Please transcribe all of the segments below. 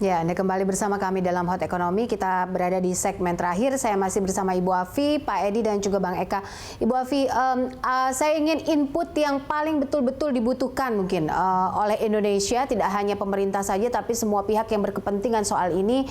Ya, Anda kembali bersama kami dalam Hot Ekonomi. Kita berada di segmen terakhir. Saya masih bersama Ibu Afi, Pak Edi, dan juga Bang Eka. Ibu Afi, saya ingin input yang paling betul-betul dibutuhkan mungkin oleh Indonesia, tidak hanya pemerintah saja, tapi semua pihak yang berkepentingan soal ini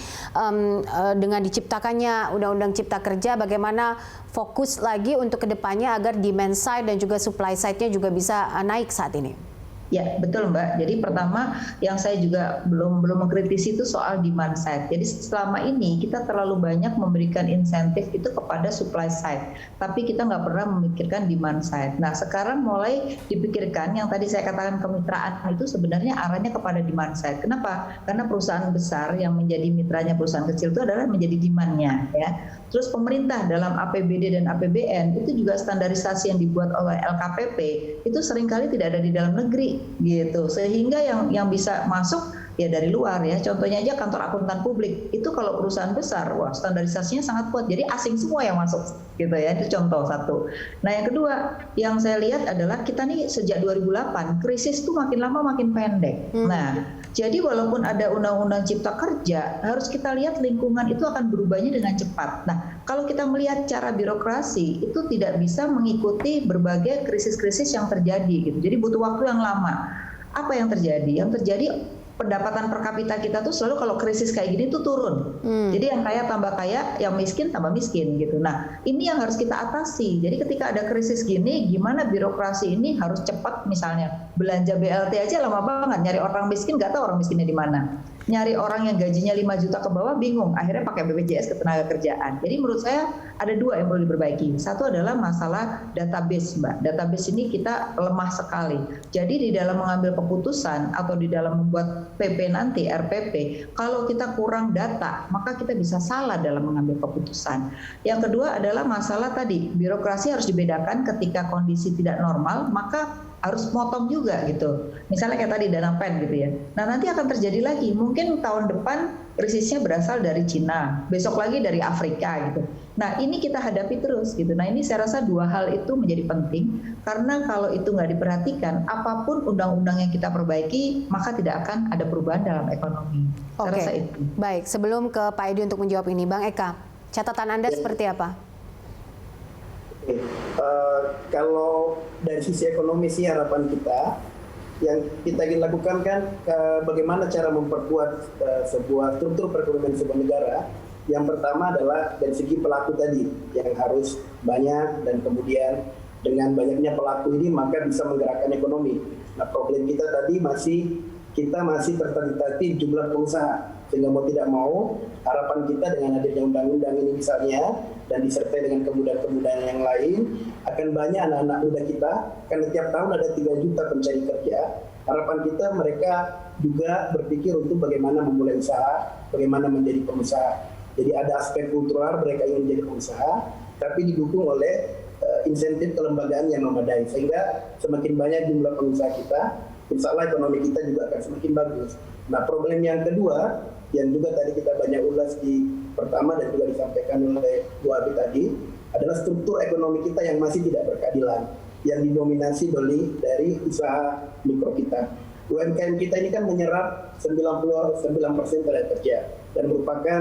dengan diciptakannya Undang-Undang Cipta Kerja, bagaimana fokus lagi untuk kedepannya agar demand side dan juga supply side-nya juga bisa naik saat ini. Ya, betul Mbak. Jadi pertama yang saya juga belum mengkritisi itu soal demand side. Jadi selama ini kita terlalu banyak memberikan insentif itu kepada supply side, tapi kita nggak pernah memikirkan demand side. Nah, sekarang mulai dipikirkan yang tadi saya katakan kemitraan itu sebenarnya arahnya kepada demand side. Kenapa? Karena perusahaan besar yang menjadi mitranya perusahaan kecil itu adalah menjadi demand-nya, ya. Terus pemerintah dalam APBD dan APBN itu juga standarisasi yang dibuat oleh LKPP itu seringkali tidak ada di dalam negeri gitu, sehingga yang bisa masuk ya dari luar, ya. Contohnya aja kantor akuntan publik itu kalau perusahaan besar, wah standarisasinya sangat kuat, jadi asing semua yang masuk gitu ya. Itu contoh satu. Nah, yang kedua yang saya lihat adalah kita nih sejak 2008 krisis tuh makin lama makin pendek. Nah, jadi walaupun ada Undang-Undang Cipta Kerja, harus kita lihat lingkungan itu akan berubahnya dengan cepat. Nah, kalau kita melihat cara birokrasi itu tidak bisa mengikuti berbagai krisis-krisis yang terjadi gitu. Jadi butuh waktu yang lama. Apa yang terjadi? Yang terjadi pendapatan per kapita kita tuh selalu kalau krisis kayak gini tuh turun. Jadi yang kaya tambah kaya, yang miskin tambah miskin gitu. Nah, ini yang harus kita atasi. Jadi ketika ada krisis gini, gimana birokrasi ini harus cepat, misalnya belanja BLT aja lama banget, nyari orang miskin nggak tahu orang miskinnya di mana. Nyari orang yang gajinya 5 juta ke bawah bingung, akhirnya pakai BPJS Ketenagakerjaan. Jadi menurut saya ada dua yang perlu diperbaiki. Satu adalah masalah database, Mbak. Database ini kita lemah sekali. Jadi di dalam mengambil keputusan atau di dalam membuat PP nanti, RPP, kalau kita kurang data, maka kita bisa salah dalam mengambil keputusan. Yang kedua adalah masalah tadi, birokrasi harus dibedakan ketika kondisi tidak normal, maka harus motong juga gitu. Misalnya kayak tadi dana pen gitu ya. Nah, nanti akan terjadi lagi. Mungkin tahun depan krisisnya berasal dari Cina, besok lagi dari Afrika gitu. Nah, ini kita hadapi terus gitu. Nah, ini saya rasa dua hal itu menjadi penting, karena kalau itu nggak diperhatikan, apapun undang-undang yang kita perbaiki, maka tidak akan ada perubahan dalam ekonomi. Saya rasa itu. Baik, sebelum ke Pak Edi untuk menjawab ini, Bang Eka, catatan Anda seperti apa? Kalau dari sisi ekonomi sih harapan kita yang kita ingin lakukan kan bagaimana cara memperkuat sebuah struktur perekonomian sebuah negara. Yang pertama adalah dari segi pelaku tadi yang harus banyak, dan kemudian dengan banyaknya pelaku ini maka bisa menggerakkan ekonomi. Nah, problem kita tadi kita masih tertatih jumlah pengusaha, sehingga mau tidak mau harapan kita dengan hadirnya undang-undang ini misalnya dan disertai dengan kemudahan-kemudahan yang lain, akan banyak anak-anak muda kita, karena tiap tahun ada 3 juta pencari kerja. Harapan kita mereka juga berpikir untuk bagaimana memulai usaha, bagaimana menjadi pengusaha. Jadi ada aspek kultural, mereka ingin menjadi pengusaha, tapi didukung oleh insentif kelembagaan yang memadai, sehingga semakin banyak jumlah pengusaha kita, insya Allah ekonomi kita juga akan semakin bagus. Nah, problem yang kedua yang juga tadi kita banyak ulas di pertama dan juga disampaikan oleh Bu Abi tadi, adalah struktur ekonomi kita yang masih tidak berkeadilan, yang didominasi dari usaha mikro kita. UMKM kita ini kan menyerap 99% tenaga kerja dan merupakan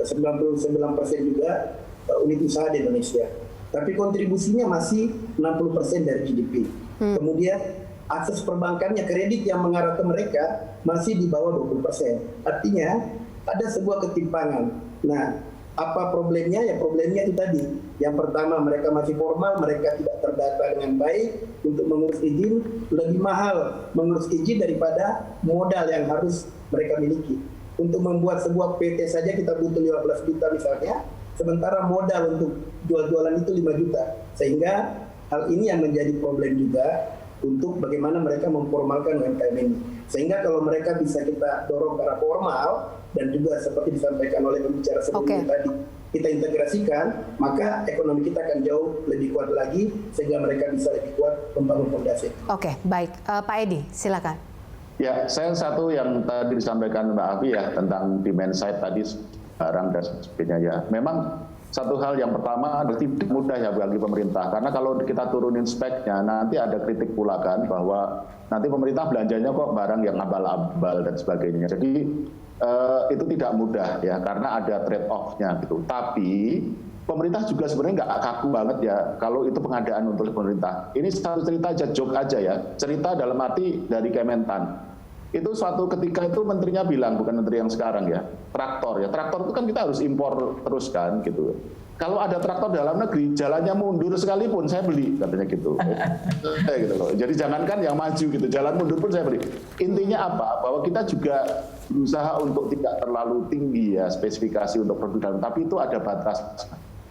99% juga unit usaha di Indonesia. Tapi kontribusinya masih 60% dari GDP. Kemudian akses perbankannya, kredit yang mengarah ke mereka masih di bawah 20%. Artinya ada sebuah ketimpangan. Nah, apa problemnya? Ya problemnya itu tadi. Yang pertama, mereka masih formal, mereka tidak terdata dengan baik untuk mengurus izin. Lebih mahal mengurus izin daripada modal yang harus mereka miliki. Untuk membuat sebuah PT saja kita butuh 15 juta misalnya, sementara modal untuk jual-jualan itu 5 juta. Sehingga hal ini yang menjadi problem juga untuk bagaimana mereka memformalkan UMKM ini. Sehingga kalau mereka bisa kita dorong ke arah formal, dan juga seperti disampaikan oleh pembicara sebelumnya tadi, kita integrasikan, maka ekonomi kita akan jauh lebih kuat lagi, sehingga mereka bisa lebih kuat membangun fondasi. Oke, baik. Pak Edi, silakan. Ya, saya satu yang tadi disampaikan Mbak Afi ya, tentang demand side tadi, barang dan sebagainya ya. Memang satu hal yang pertama tidak mudah ya bagi pemerintah, karena kalau kita turunin speknya nanti ada kritik pula kan bahwa nanti pemerintah belanjanya kok barang yang abal-abal dan sebagainya. Jadi itu tidak mudah ya karena ada trade off-nya gitu. Tapi pemerintah juga sebenarnya nggak kaku banget ya kalau itu pengadaan untuk pemerintah. Ini satu cerita aja, joke aja ya, cerita dalam arti dari Kementan. Itu suatu ketika itu menterinya bilang, bukan menteri yang sekarang ya, traktor itu kan kita harus impor terus kan gitu. Kalau ada traktor dalam negeri jalannya mundur sekalipun saya beli, katanya gitu. Gitu loh. Jadi jangankan yang maju gitu, jalan mundur pun saya beli. Intinya apa? Bahwa kita juga berusaha untuk tidak terlalu tinggi ya spesifikasi untuk produk dalam, tapi itu ada batas.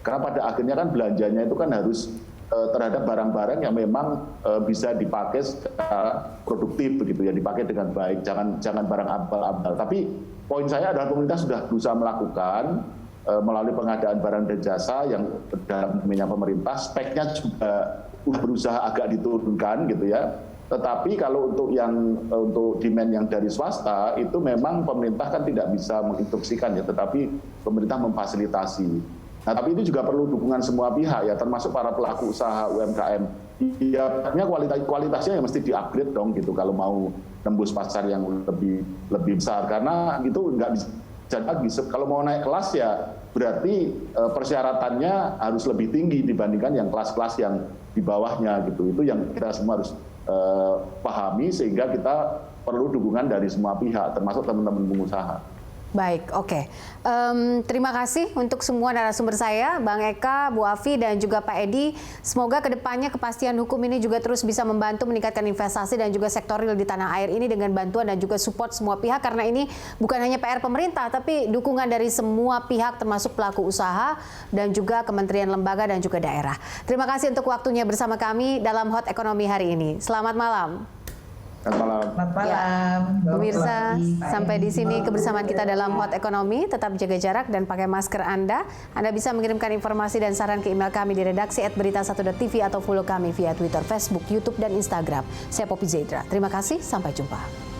Karena pada akhirnya kan belanjanya itu kan harus terhadap barang-barang yang memang bisa dipakai secara produktif begitu ya, dipakai dengan baik, jangan barang abal-abal. Tapi poin saya adalah pemerintah sudah berusaha melakukan melalui pengadaan barang dan jasa yang dalam domainnya pemerintah, speknya juga berusaha agak diturunkan gitu ya. Tetapi kalau untuk demand yang dari swasta itu memang pemerintah kan tidak bisa menginstruksikan ya, tetapi pemerintah memfasilitasi. Nah, tapi ini juga perlu dukungan semua pihak ya, termasuk para pelaku usaha UMKM. Ya, kualitasnya yang mesti di-upgrade dong gitu kalau mau tembus pasar yang lebih besar, karena itu nggak bisa lagi. Kalau mau naik kelas ya berarti persyaratannya harus lebih tinggi dibandingkan yang kelas-kelas yang di bawahnya gitu. Itu yang kita semua harus pahami, sehingga kita perlu dukungan dari semua pihak, termasuk teman-teman pengusaha. Baik, oke. Terima kasih untuk semua narasumber saya, Bang Eka, Bu Afi, dan juga Pak Edi. Semoga kedepannya kepastian hukum ini juga terus bisa membantu meningkatkan investasi dan juga sektor real di tanah air ini dengan bantuan dan juga support semua pihak, karena ini bukan hanya PR pemerintah, tapi dukungan dari semua pihak termasuk pelaku usaha dan juga kementerian lembaga dan juga daerah. Terima kasih untuk waktunya bersama kami dalam Hot Ekonomi hari ini. Selamat malam. Selamat malam. Ya, pemirsa, sampai di sini kebersamaan kita dalam Hot Ekonomi. Tetap jaga jarak dan pakai masker Anda. Anda bisa mengirimkan informasi dan saran ke email kami di redaksi @berita1.tv atau follow kami via Twitter, Facebook, YouTube, dan Instagram. Saya Poppy Zaidra. Terima kasih, sampai jumpa.